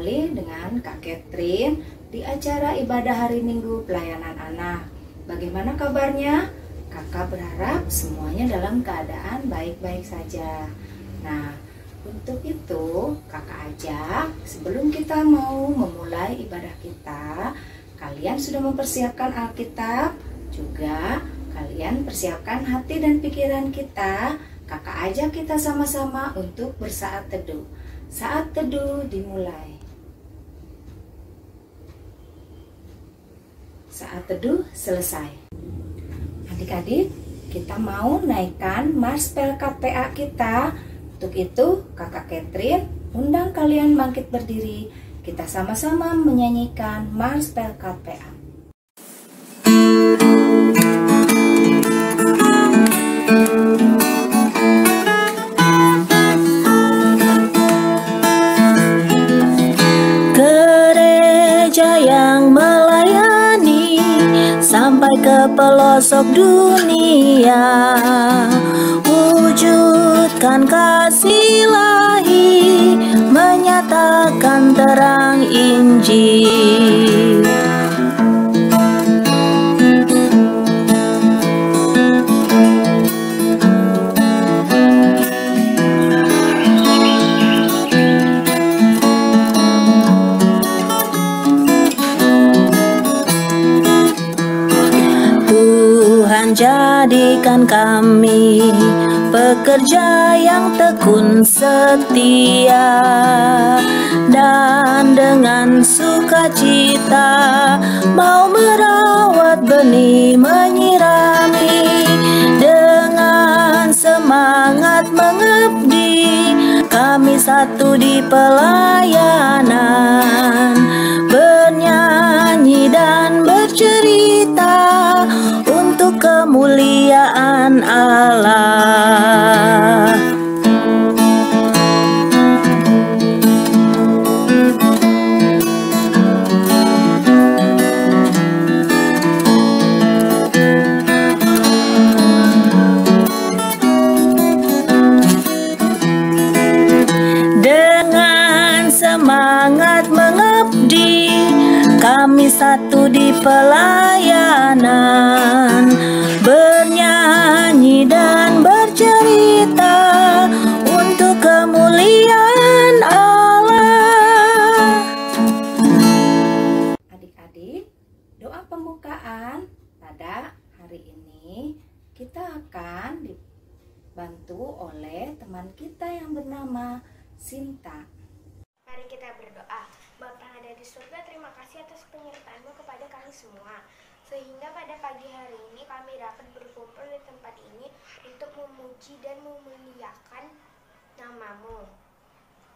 kembali dengan Kak Catherine di acara ibadah hari Minggu pelayanan anak. Bagaimana kabarnya? Kakak berharap semuanya dalam keadaan baik-baik saja. Nah, untuk itu kakak ajak sebelum kita mau memulai ibadah kita, kalian sudah mempersiapkan Alkitab, juga kalian persiapkan hati dan pikiran kita. Kakak ajak kita sama-sama untuk bersaat teduh. Saat teduh dimulai. Saat teduh selesai. Adik-adik, kita mau naikkan Mars Pelkat PA kita. Untuk itu, Kakak Catherine undang kalian bangkit berdiri. Kita sama-sama menyanyikan Mars Pelkat PA. Sampai ke pelosok dunia, wujudkan kasih ilahi, menyatakan terang Injil. Jadikan kami pekerja yang tekun setia, dan dengan sukacita mau merawat benih, menyirami, dengan semangat mengabdi. Kami satu di pelayanan, bernyanyi dan bercerita untuk kemuliaan Allah. Dengan semangat mengabdi, kami satu di pelayanan, bernyanyi dan bercerita untuk kemuliaan Allah. Adik-adik, doa pembukaan pada hari ini kita akan dibantu oleh teman kita yang bernama Sinta. Mari kita berdoa. Bapa yang ada di surga, terima kasih atas penyertaan-Mu kepada kami semua, sehingga pada pagi hari ini kami dapat berkumpul di tempat ini untuk memuji dan memuliakan nama-Mu.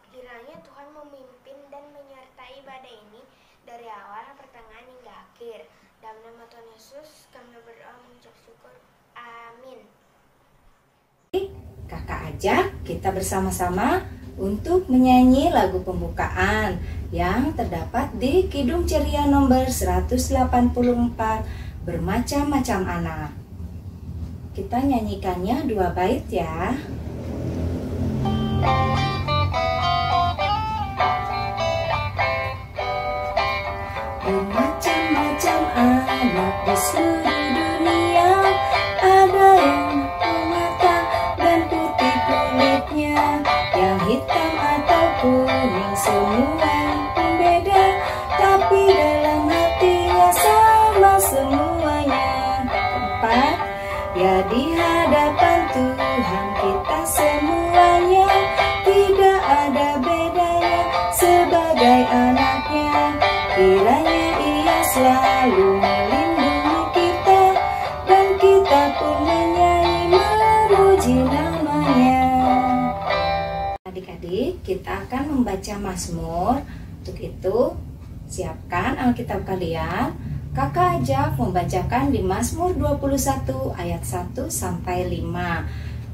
Kiranya Tuhan memimpin dan menyertai ibadah ini dari awal, pertengahan hingga akhir. Dalam nama Tuhan Yesus kami berdoa mengucap syukur. Amin. Kakak ajak kita bersama-sama untuk menyanyi lagu pembukaan yang terdapat di Kidung Ceria nomor 184, Bermacam-macam Anak. Kita nyanyikannya 2 bait ya. Bermacam-macam anak di seluruh dunia, ada yang mata dan putih kulitnya, yang hitam atau kuning, semua berbeda, tapi dalam hatinya sama semuanya. 4, ya di hadapan Tuhan kita semuanya tidak ada bedanya, sebagai anaknya. Kiranya Ia selalu melindungi kita, dan kita pun menyanyi memuji nama-Nya. Adik-adik, kita akan membaca Mazmur. Untuk itu, siapkan Alkitab kalian. Kakak ajak membacakan di Mazmur 21 ayat 1 sampai 5.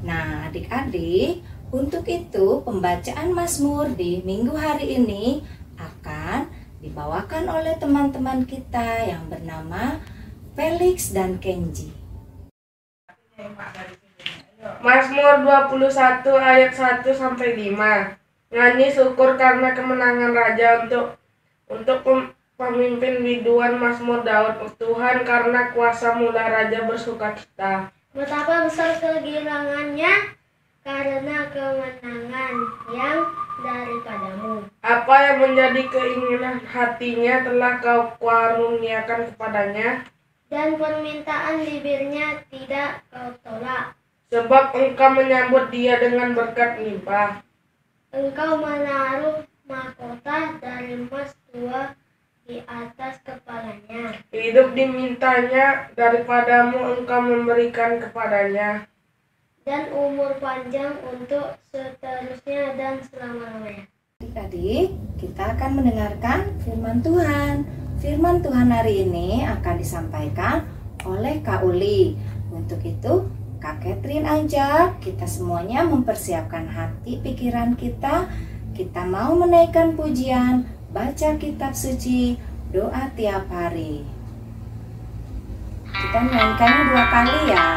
Nah, adik-adik, untuk itu pembacaan Mazmur di minggu hari ini akan dibawakan oleh teman-teman kita yang bernama Felix dan Kenji. Mazmur 21 ayat 1 sampai 5. nyanyi syukur karena kemenangan raja untuk pemimpin biduan Mazmur Daud. Tuhan, karena kuasa mula raja bersukacita. Betapa besar kegirangannya karena kemenangan yang daripadamu. Apa yang menjadi keinginan hatinya telah kau karuniakan kepadanya, Dan permintaan bibirnya tidak kau tolak. sebab engkau menyambut dia dengan berkat limpah. Engkau menaruh mahkota dari emas tua di atas kepalanya. Hidup dimintanya, daripadamu engkau memberikan kepadanya. Dan umur panjang untuk seterusnya dan selama-lamanya. Adik-adik, kita akan mendengarkan firman Tuhan. Firman Tuhan hari ini akan disampaikan oleh Kak Uli. Untuk itu, Kak Catherine ajak kita semuanya mempersiapkan hati pikiran kita. Kita mau menaikkan pujian, baca kitab suci, doa tiap hari. Kita menyanyikannya 2 kali ya.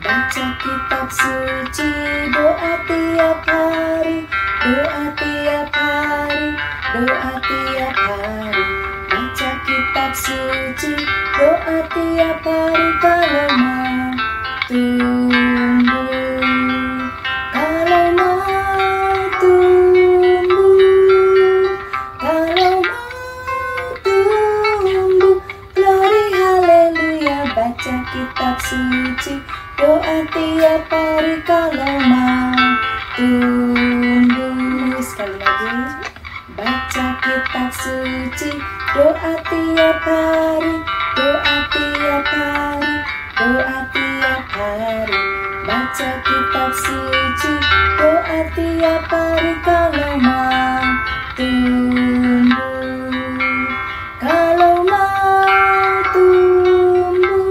Baca kitab suci, doa tiap hari, doa tiap hari, doa tiap hari. Baca kitab suci, doa tiap hari. Kalau mau tumbuh, kalau mau tumbuh, kalau mau tumbuh, glory haleluya. Baca kitab suci, doa tiap hari. Kalau mau tumbuh, sekali lagi. Baca kitab suci, doa tiap hari, doa tiap hari, doa tiap hari. Baca kitab suci, doa tiap hari. Kalau mau tumbuh, kalau mau tumbuh,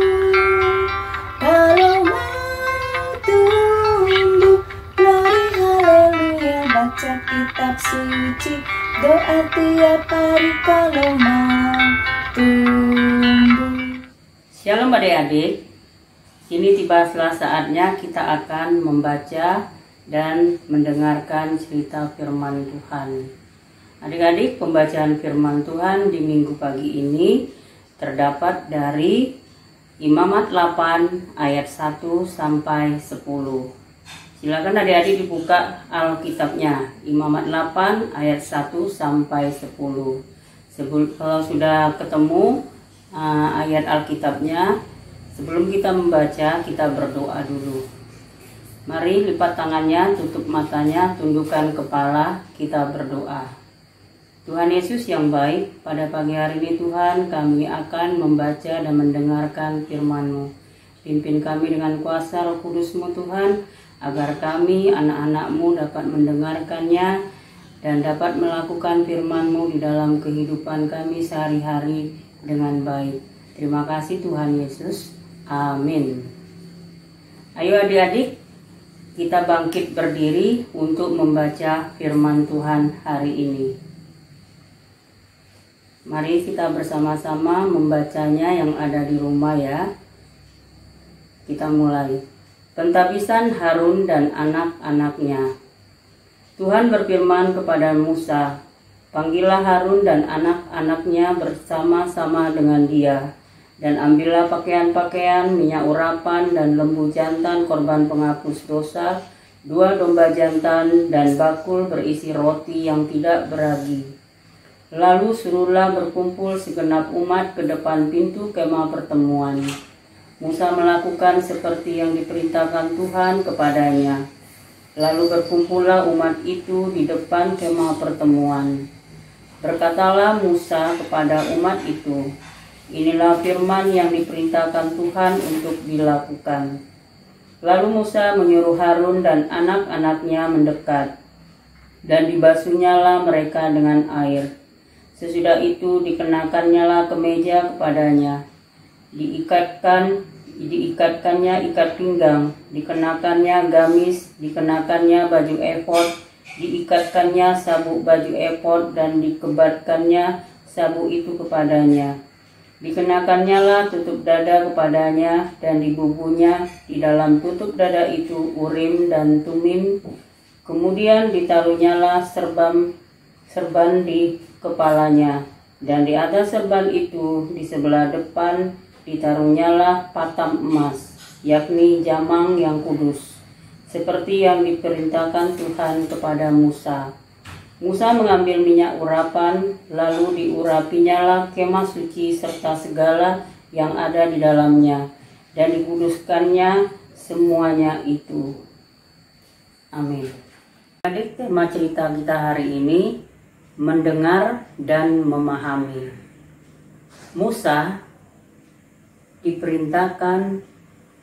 kalau mau tumbuh, glory haleluya. Baca kitab suci, doa tiap hari. Kalau mau tumbuh. Shalom adik-adik, kini tibalah saatnya kita akan membaca dan mendengarkan cerita firman Tuhan. Adik-adik, pembacaan firman Tuhan di minggu pagi ini terdapat dari Imamat 8 ayat 1 sampai 10. Silakan adik-adik dibuka Alkitabnya, Imamat 8 ayat 1 sampai 10. Kalau sudah ketemu ayat Alkitabnya, sebelum kita membaca, kita berdoa dulu. Mari lipat tangannya, tutup matanya, tundukkan kepala, kita berdoa. Tuhan Yesus yang baik, pada pagi hari ini Tuhan, kami akan membaca dan mendengarkan firman-Mu. Pimpin kami dengan kuasa Roh Kudus-Mu Tuhan, agar kami anak-anak-Mu dapat mendengarkannya dan dapat melakukan firman-Mu di dalam kehidupan kami sehari-hari dengan baik. Terima kasih Tuhan Yesus. Amin. Ayo adik-adik, kita bangkit berdiri untuk membaca firman Tuhan hari ini. Mari kita bersama-sama membacanya yang ada di rumah ya. Kita mulai. Pentabisan Harun dan anak-anaknya. Tuhan berfirman kepada Musa, panggillah Harun dan anak-anaknya bersama-sama dengan dia, dan ambillah pakaian-pakaian, minyak urapan, dan lembu jantan korban penghapus dosa, 2 domba jantan, dan bakul berisi roti yang tidak beragi. Lalu suruhlah berkumpul segenap umat ke depan pintu kemah pertemuan. Musa melakukan seperti yang diperintahkan Tuhan kepadanya. Lalu berkumpullah umat itu di depan kemah pertemuan. Berkatalah Musa kepada umat itu, inilah firman yang diperintahkan Tuhan untuk dilakukan. Lalu Musa menyuruh Harun dan anak-anaknya mendekat, dan dibasuhnyalah mereka dengan air. Sesudah itu dikenakannya kemeja kepadanya, diikatkannya ikat pinggang, dikenakannya gamis, dikenakannya baju efod, diikatkannya sabuk baju efod, dan dikebatkannya sabuk itu kepadanya. Dikenakannya lah tutup dada kepadanya, dan dibubuhnya di dalam tutup dada itu Urim dan Tumim. Kemudian ditaruhnyalah serban di kepalanya, dan di atas serban itu di sebelah depan ditaruhnyalah patam emas, yakni jamang yang kudus, seperti yang diperintahkan Tuhan kepada Musa. Musa mengambil minyak urapan, lalu diurapinya kemah suci serta segala yang ada di dalamnya, dan dikuduskannya semuanya itu. Amin. Adik, tema cerita kita hari ini mendengar dan memahami. Musa diperintahkan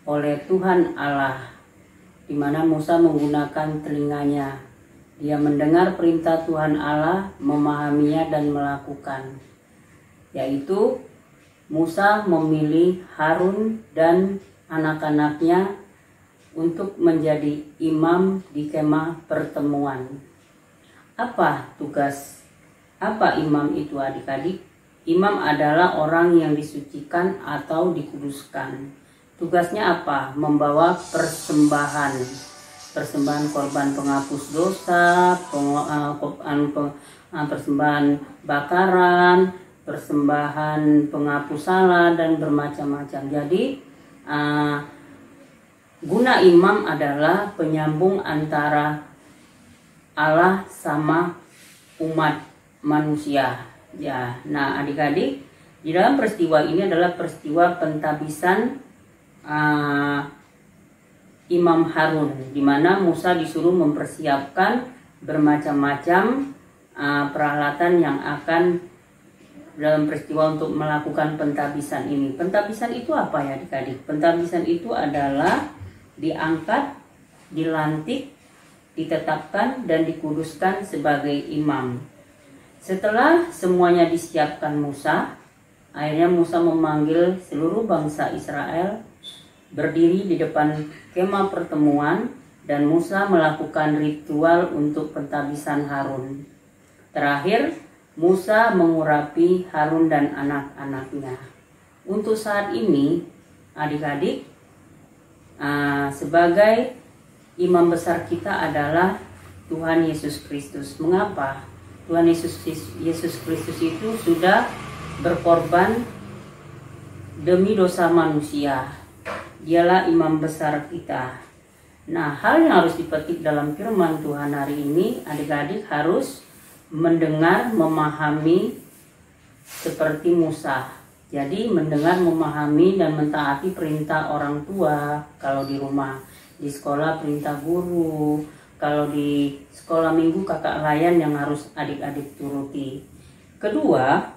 oleh Tuhan Allah, di mana Musa menggunakan telinganya. Dia mendengar perintah Tuhan Allah, memahaminya dan melakukan. Yaitu Musa memilih Harun dan anak-anaknya untuk menjadi imam di kemah pertemuan. Apa imam itu, adik-adik? Imam adalah orang yang disucikan atau dikuduskan. Tugasnya apa? Membawa persembahan korban penghapus dosa, persembahan bakaran, persembahan penghapus salah, dan bermacam-macam. Jadi guna imam adalah penyambung antara Allah sama umat manusia. Ya, nah adik-adik, di dalam peristiwa ini adalah peristiwa pentabisan Imam Harun, di mana Musa disuruh mempersiapkan bermacam-macam peralatan yang akan dalam peristiwa untuk melakukan pentabisan ini. Pentabisan itu apa ya adik-adik? Pentabisan itu adalah diangkat, dilantik, ditetapkan, dan dikuduskan sebagai imam. Setelah semuanya disiapkan Musa, akhirnya Musa memanggil seluruh bangsa Israel berdiri di depan kemah pertemuan, dan Musa melakukan ritual untuk pentabisan Harun. Terakhir, Musa mengurapi Harun dan anak-anaknya. Untuk saat ini, adik-adik, sebagai imam besar kita adalah Tuhan Yesus Kristus. Mengapa? Tuhan Yesus Kristus itu sudah berkorban demi dosa manusia. Dialah imam besar kita. Nah, hal yang harus dipetik dalam firman Tuhan hari ini, adik-adik harus mendengar, memahami seperti Musa. Jadi mendengar, memahami, dan mentaati perintah orang tua kalau di rumah. Di sekolah perintah guru, kalau di sekolah minggu kakak layan yang harus adik-adik turuti. Kedua,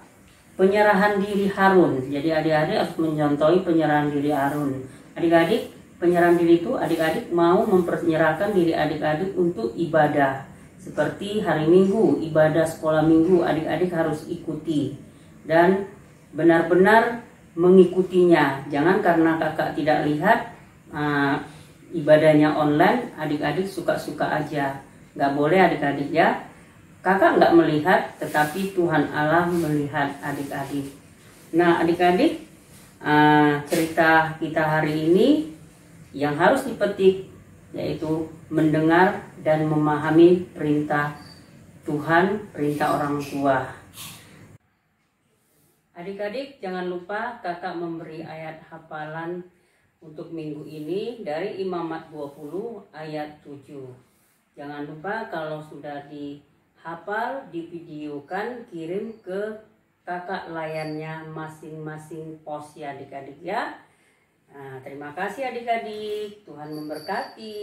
penyerahan diri Harun. Jadi adik-adik harus mencontohi penyerahan diri Harun. Adik-adik, penyerahan diri itu adik-adik mau mempenyerahkan diri adik-adik untuk ibadah. Seperti hari Minggu, ibadah sekolah minggu, adik-adik harus ikuti. Dan benar-benar mengikutinya. Jangan karena kakak tidak lihat ibadahnya online, adik-adik suka-suka aja. Nggak boleh adik-adik ya. Kakak nggak melihat, tetapi Tuhan Allah melihat adik-adik. Nah adik-adik, cerita kita hari ini yang harus dipetik yaitu mendengar dan memahami perintah Tuhan, perintah orang tua. Adik-adik jangan lupa kakak memberi ayat hafalan untuk minggu ini dari Imamat 20 ayat 7. Jangan lupa kalau sudah dihafal, divideokan, kirim ke kakak layannya masing-masing pos ya adik-adik ya. Nah, terima kasih adik-adik, Tuhan memberkati.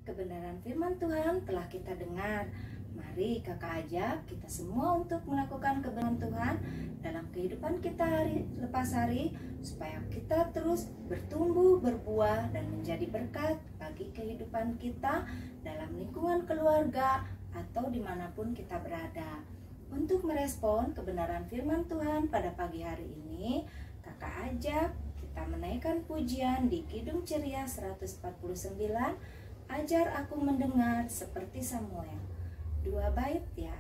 Kebenaran firman Tuhan telah kita dengar. Mari kakak ajak kita semua untuk melakukan kebenaran Tuhan dalam kehidupan kita hari lepas hari, supaya kita terus bertumbuh, berbuah, dan menjadi berkat bagi kehidupan kita dalam lingkungan keluarga atau dimanapun kita berada. Untuk merespon kebenaran firman Tuhan pada pagi hari ini, kakak ajak kita menaikkan pujian di Kidung Ceria 149, Ajar Aku Mendengar Seperti Samuel. 2 bait ya.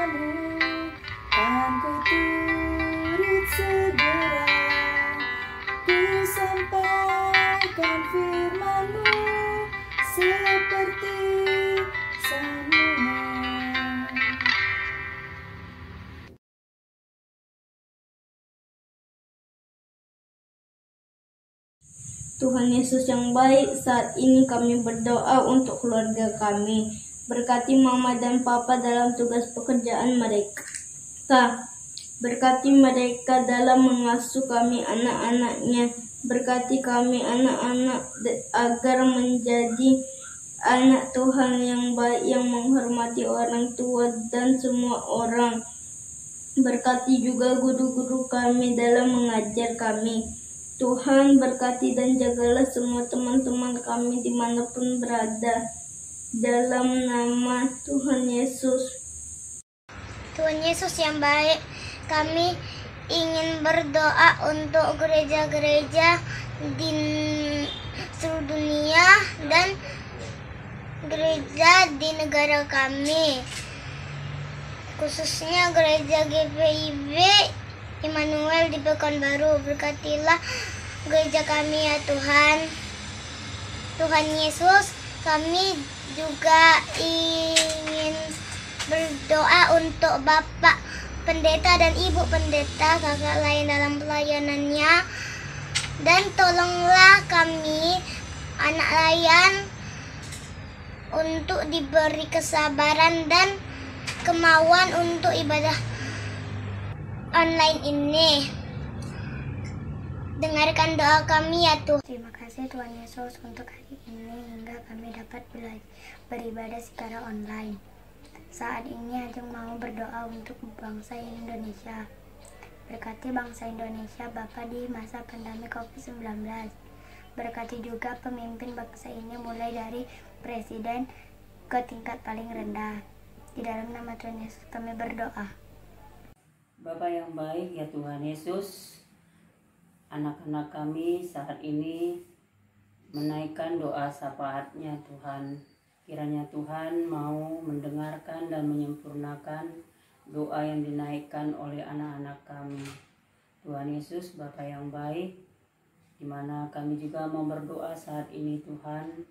kepadamu, kan ku turut segera, ku sampaikan firman-Mu seperti Samuel. Tuhan Yesus yang baik, saat ini kami berdoa untuk keluarga kami. Berkati mama dan papa dalam tugas pekerjaan mereka. Berkati mereka dalam mengasuh kami anak-anaknya. Berkati kami anak-anak agar menjadi anak Tuhan yang baik, yang menghormati orang tua dan semua orang. Berkati juga guru-guru kami dalam mengajar kami. Tuhan, berkati dan jagalah semua teman-teman kami dimanapun berada. Dalam nama Tuhan Yesus. Tuhan Yesus yang baik, kami ingin berdoa untuk gereja-gereja di seluruh dunia dan gereja di negara kami. Khususnya gereja GPIB Immanuel di Pekanbaru. Berkatilah gereja kami ya Tuhan. Tuhan Yesus, kami juga ingin berdoa untuk Bapak Pendeta dan Ibu Pendeta, kakak lain dalam pelayanannya. Dan tolonglah kami, anak layan, untuk diberi kesabaran dan kemauan untuk ibadah online ini. Dengarkan doa kami ya Tuhan. Terima kasih Tuhan Yesus untuk hari ini hingga kami dapat beribadah secara online. Saat ini Ajeng mau berdoa untuk bangsa Indonesia. Berkati bangsa Indonesia Bapa di masa pandemi COVID-19. Berkati juga pemimpin bangsa ini mulai dari presiden ke tingkat paling rendah. Di dalam nama Tuhan Yesus kami berdoa. Bapa yang baik ya Tuhan Yesus, anak-anak kami saat ini menaikkan doa syafaatnya Tuhan. Kiranya Tuhan mau mendengarkan dan menyempurnakan doa yang dinaikkan oleh anak-anak kami. Tuhan Yesus, Bapa yang baik, di mana kami juga mau berdoa saat ini Tuhan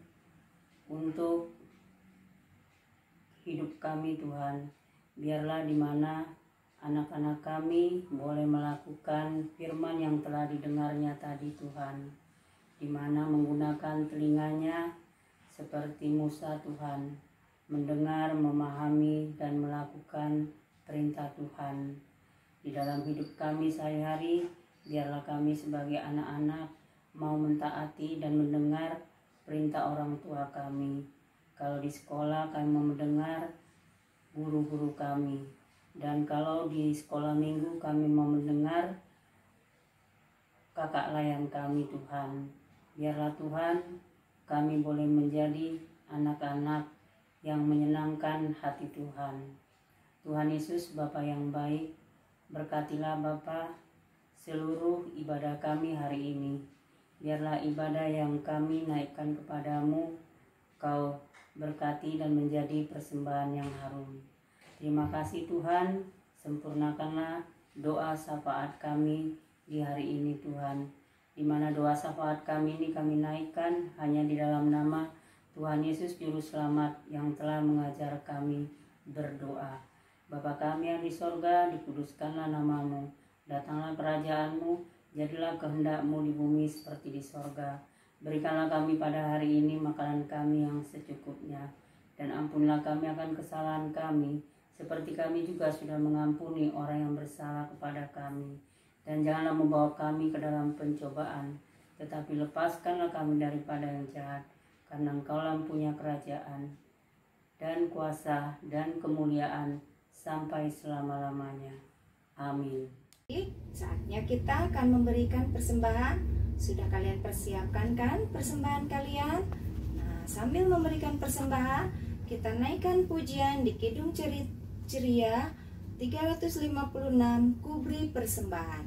untuk hidup kami Tuhan. Biarlah di mana anak-anak kami boleh melakukan firman yang telah didengarnya tadi Tuhan, di mana menggunakan telinganya seperti Musa Tuhan, mendengar, memahami, dan melakukan perintah Tuhan. Di dalam hidup kami sehari-hari, biarlah kami sebagai anak-anak mau mentaati dan mendengar perintah orang tua kami. Kalau di sekolah kami mau mendengar guru-guru kami. Dan kalau di sekolah minggu kami mau mendengar kakak layan kami Tuhan. Biarlah Tuhan kami boleh menjadi anak-anak yang menyenangkan hati Tuhan. Tuhan Yesus Bapa yang baik, berkatilah Bapa seluruh ibadah kami hari ini. Biarlah ibadah yang kami naikkan kepadamu, Kau berkati dan menjadi persembahan yang harum. Terima kasih Tuhan, sempurnakanlah doa syafaat kami di hari ini Tuhan. Di mana doa syafaat kami ini kami naikkan hanya di dalam nama Tuhan Yesus Juru Selamat yang telah mengajar kami berdoa. Bapa kami yang di sorga, dikuduskanlah namamu. Datanglah kerajaan-Mu, jadilah kehendak-Mu di bumi seperti di sorga. Berikanlah kami pada hari ini makanan kami yang secukupnya. Dan ampunilah kami akan kesalahan kami, seperti kami juga sudah mengampuni orang yang bersalah kepada kami. Dan janganlah membawa kami ke dalam pencobaan, tetapi lepaskanlah kami daripada yang jahat, karena Engkau-lah punya kerajaan, dan kuasa, dan kemuliaan, sampai selama-lamanya. Amin. Saatnya kita akan memberikan persembahan. Sudah kalian persiapkan kan persembahan kalian? Nah, sambil memberikan persembahan, kita naikkan pujian di Kidung Ceria 356, Kuberi Persembahan.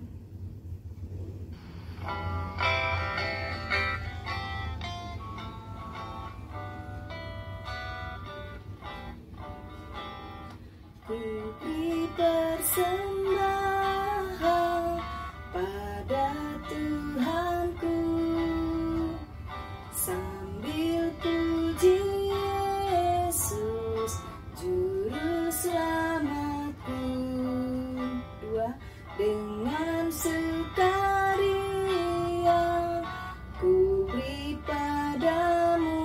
Kuberi persembahan pada Tuhanku, sambil puji Yesus Juru Selamatku. Dua, dengan sukaria ku beri padamu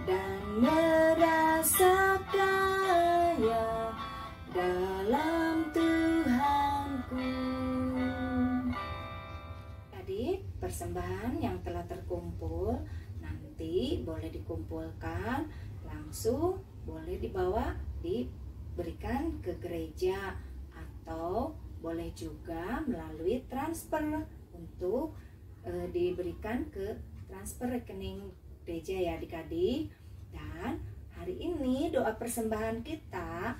dan merasa kaya dalam Tuhanku. Adik, persembahan yang telah terkumpul nanti boleh dikumpulkan langsung, boleh dibawa diberikan ke gereja, atau boleh juga melalui transfer untuk diberikan ke transfer rekening gereja ya adik-adik. Dan hari ini doa persembahan kita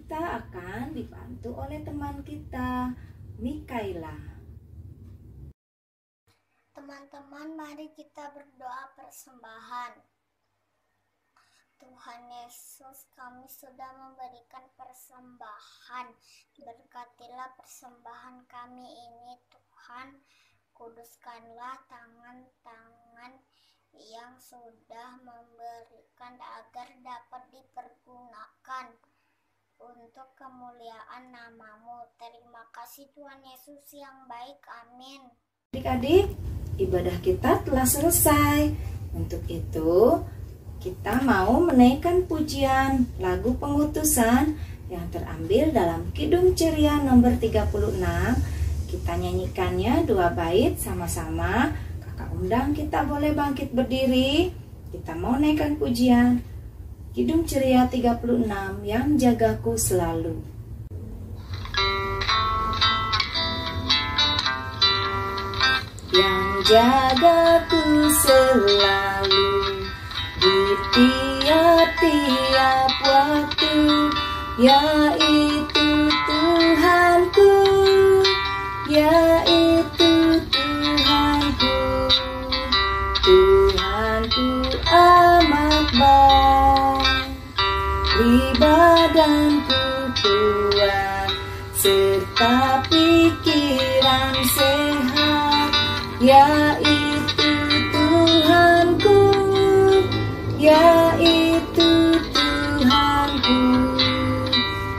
akan dibantu oleh teman kita, Mikaela. Teman-teman, mari kita berdoa persembahan. Tuhan Yesus, kami sudah memberikan persembahan. Berkatilah persembahan kami ini, Tuhan. Kuduskanlah tangan-tangan yang sudah memberikan agar dapat dipergunakan untuk kemuliaan nama-Mu. Terima kasih Tuhan Yesus yang baik. Amin. Adik-adik, ibadah kita telah selesai. Untuk itu, kita mau menaikkan pujian lagu pengutusan yang terambil dalam Kidung Ceria nomor 36. Kita nyanyikannya 2 bait sama-sama. Kakak undang kita boleh bangkit berdiri. Kita mau naikkan pujian Kidung Ceria 36, yang jagaku selalu. Yang jagaku selalu di tiap-tiap waktu, yaitu Tuhanku, yaitu Tuhanku. Tuhanku amat baik, ibadanku kuat, serta pikiran sehat, yaitu Tuhanku, yaitu Tuhanku.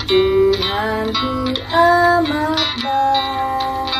Tuhanku amat baik.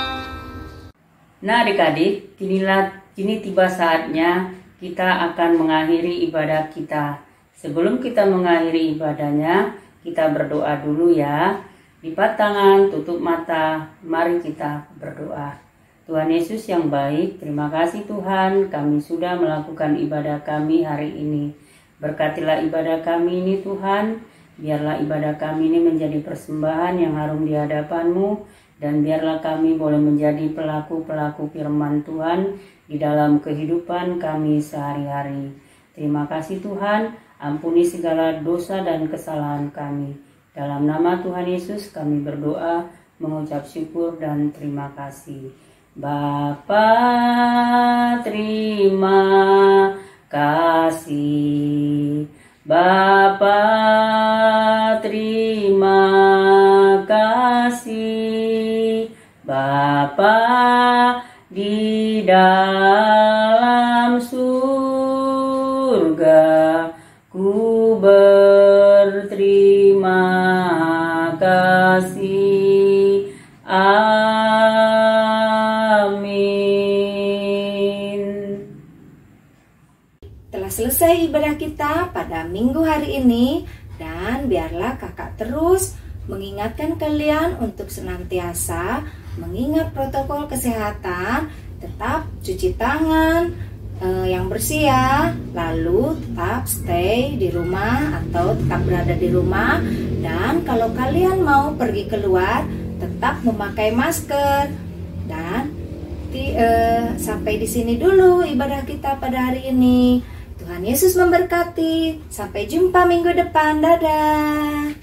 Nah adik-adik, kini tiba saatnya kita akan mengakhiri ibadah kita. Sebelum kita mengakhiri ibadahnya, kita berdoa dulu ya. Lipat tangan, tutup mata, mari kita berdoa. Tuhan Yesus yang baik, terima kasih Tuhan, kami sudah melakukan ibadah kami hari ini. Berkatilah ibadah kami ini Tuhan, biarlah ibadah kami ini menjadi persembahan yang harum di hadapan-Mu, dan biarlah kami boleh menjadi pelaku-pelaku firman Tuhan di dalam kehidupan kami sehari-hari. Terima kasih Tuhan, ampuni segala dosa dan kesalahan kami. Dalam nama Tuhan Yesus kami berdoa, mengucap syukur dan terima kasih. Bapa, terima kasih. Bapa, terima kasih. Bapa di dalam surga, ku berterima kasih. Amin. Telah selesai ibadah kita pada minggu hari ini, dan biarlah kakak terus mengingatkan kalian untuk senantiasa mengingat protokol kesehatan, tetap cuci tangan yang bersih ya, lalu tetap stay di rumah atau tetap berada di rumah, dan kalau kalian mau pergi keluar tetap memakai masker. Dan sampai di sini dulu ibadah kita pada hari ini. Tuhan Yesus memberkati. Sampai jumpa minggu depan. Dadah.